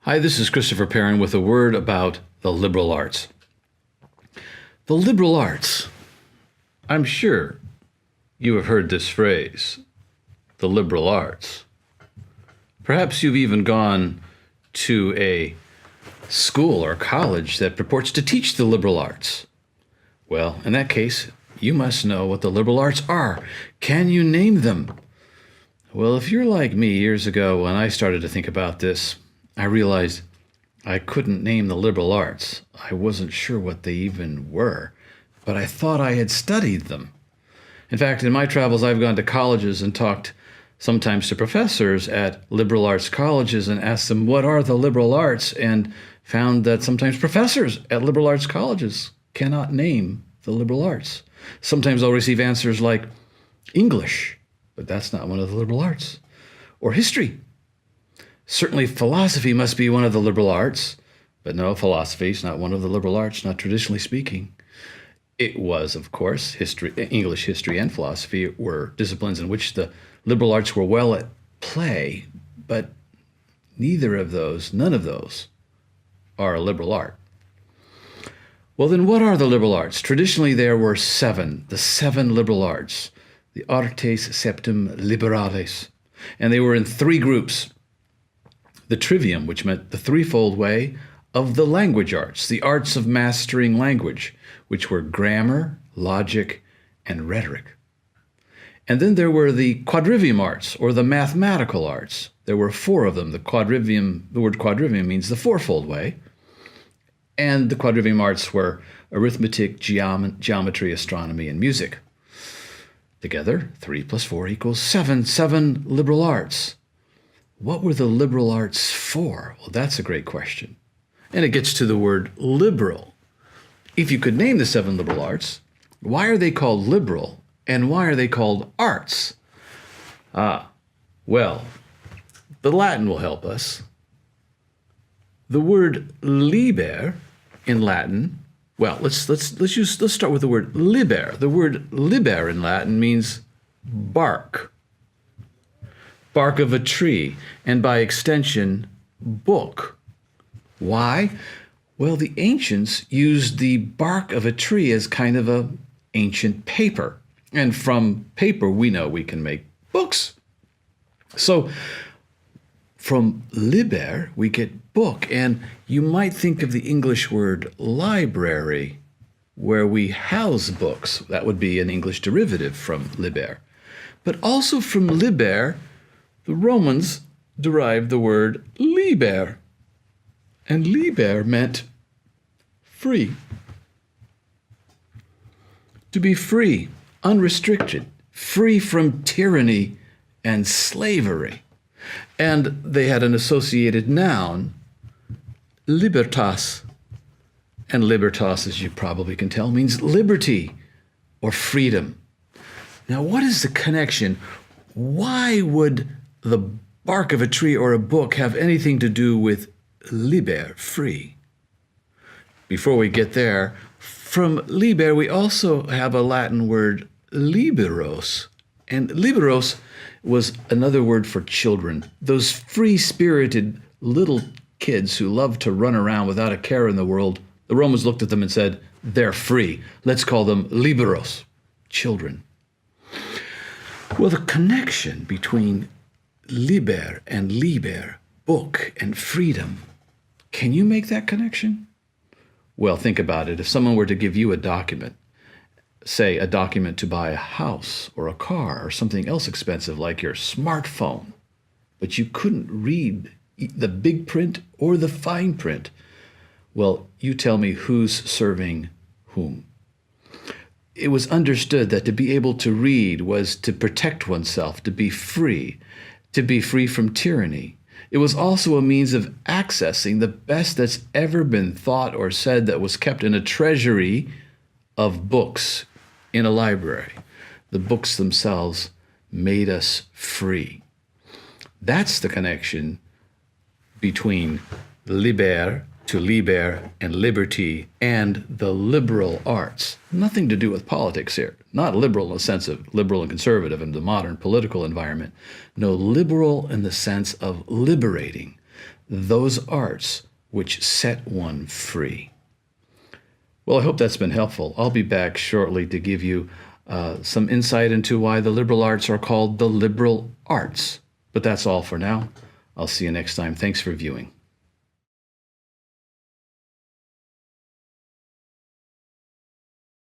Hi, this is Christopher Perrin with a word about the liberal arts. The liberal arts. I'm sure you have heard this phrase, the liberal arts. Perhaps you've even gone to a school or college that purports to teach the liberal arts. Well, in that case, you must know what the liberal arts are. Can you name them? Well, if you're like me years ago when I started to think about this, I realized I couldn't name the liberal arts. I wasn't sure what they even were, but I thought I had studied them. In fact, in my travels, I've gone to colleges and talked sometimes to professors at liberal arts colleges and asked them, what are the liberal arts? And found that sometimes professors at liberal arts colleges cannot name the liberal arts. Sometimes I'll receive answers like English, but that's not one of the liberal arts, or history. Certainly philosophy must be one of the liberal arts, but no, philosophy is not one of the liberal arts, not traditionally speaking. It was, of course, history, English history and philosophy were disciplines in which the liberal arts were well at play, but none of those are a liberal art. Well, then what are the liberal arts? Traditionally, there were the seven liberal arts, the artes septem liberales, and they were in three groups. The trivium, which meant the threefold way of the language arts, the arts of mastering language, which were grammar, logic, and rhetoric. And then there were the quadrivium arts, or the mathematical arts. There were four of them. The word quadrivium means the fourfold way. And the quadrivium arts were arithmetic, geometry, astronomy, and music. Together, 3 + 4 = 7 liberal arts. What were the liberal arts for? Well, that's a great question. And it gets to the word liberal. If you could name the 7 liberal arts, why are they called liberal and why are they called arts? Well, the Latin will help us. The word liber in Latin, well, let's start with the word liber. The word liber in Latin means bark of a tree, and by extension, book. Why? Well, the ancients used the bark of a tree as kind of an ancient paper. And from paper, we know we can make books. So from liber, we get book. And you might think of the English word library, where we house books. That would be an English derivative from liber. But also from liber, the Romans derived the word liber, and liber meant free. To be free, unrestricted, free from tyranny and slavery. And they had an associated noun, libertas. And libertas, as you probably can tell, means liberty or freedom. Now, what is the connection? Why would the bark of a tree or a book have anything to do with liber, free? Before we get there, from liber we also have a Latin word liberos. And liberos was another word for children, those free-spirited little kids who loved to run around without a care in the world. The Romans looked at them and said, they're free. Let's call them liberos, children. Well, the connection between liber and liber, book and freedom, can you make that connection? Well, think about it. If someone were to give you a document, say a document to buy a house or a car or something else expensive like your smartphone, but you couldn't read the big print or the fine print, well, you tell me who's serving whom. It was understood that to be able to read was to protect oneself, to be free from tyranny. It was also a means of accessing the best that's ever been thought or said that was kept in a treasury of books in a library. The books themselves made us free. That's the connection between liber to liber and liberty and the liberal arts. Nothing to do with politics here. Not liberal in the sense of liberal and conservative in the modern political environment. No, liberal in the sense of liberating. those arts which set one free. Well, I hope that's been helpful. I'll be back shortly to give you some insight into why the liberal arts are called the liberal arts. But that's all for now. I'll see you next time. Thanks for viewing.